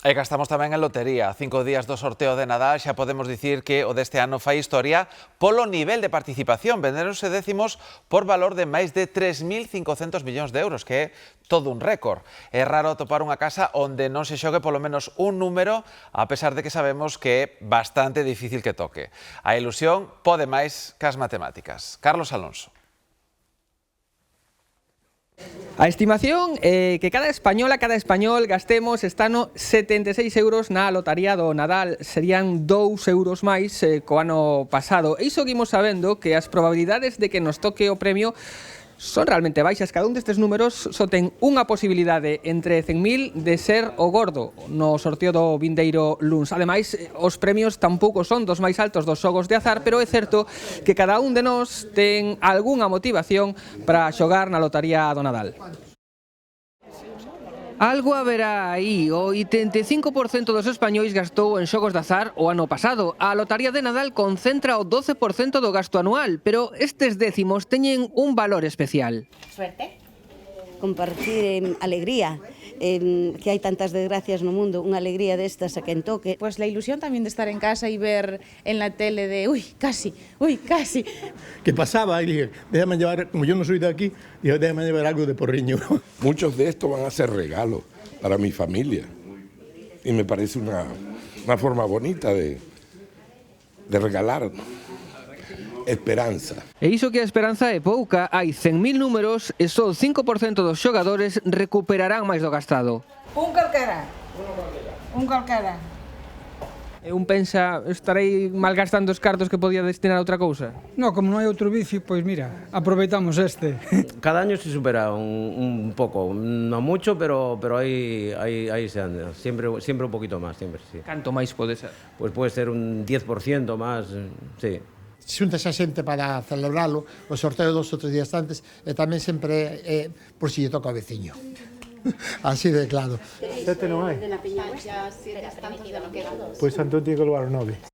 E gastamos tamén en lotería. 5 días do sorteo de Nadal xa podemos dicir que o deste ano fai historia polo nivel de participación. Vendéronse décimos por valor de máis de 3.500 millóns de euros, que é todo un récord. É raro atopar unha casa onde non se xogue polo menos un número, a pesar de que sabemos que é bastante difícil que toque. A ilusión pode máis que as matemáticas. Carlos Alonso. A estimación é que cada español gastemos este ano 76 euros na lotaría do Nadal. Serían 2 euros máis co ano pasado. E iso guimos sabendo que as probabilidades de que nos toque o premio son realmente baixas. Cada un destes números só ten unha posibilidade entre 100.000 de ser o gordo no sorteo do vindeiro luns. Ademais, os premios tampouco son dos máis altos dos xogos de azar, pero é certo que cada un de nós ten algunha motivación para xogar na lotaría do Nadal. Algo haberá aí. O 85% dos españois gastou en xogos de azar o ano pasado. A lotaría de Nadal concentra o 12% do gasto anual, pero estes décimos teñen un valor especial. Suerte. Compartir alegría, que hai tantas desgracias no mundo, unha alegría destas a quen toque. Pues la ilusión también de estar en casa y ver en la tele de uy, casi. ¿Qué pasaba? Y dije, déjame llevar, como yo no soy de aquí, dije, déjame llevar algo de porriño. Muchos de estos van a ser regalos para mi familia y me parece una forma bonita de regalar esperanza. E iso que a esperanza é pouca, hai 100.000 números e só o 5% dos xogadores recuperarán máis do gastado. Un calquera. E un pensa, estarei malgastando os cartos que podía destinar a outra cousa? No, como non hai outro vicio, pois mira, aproveitamos este. Cada año se supera un poco, no mucho, pero ahí se anda, siempre un poquito más, siempre, sí. Canto máis pode ser? Pues puede ser un 10% más, sí. Xuntas a xente para celebralo, o sorteo 2 ou 3 días antes, e tamén sempre por si lle toca ao veciño. Así de claro. Sete non hai. Pois Antón tiene que levar o 9.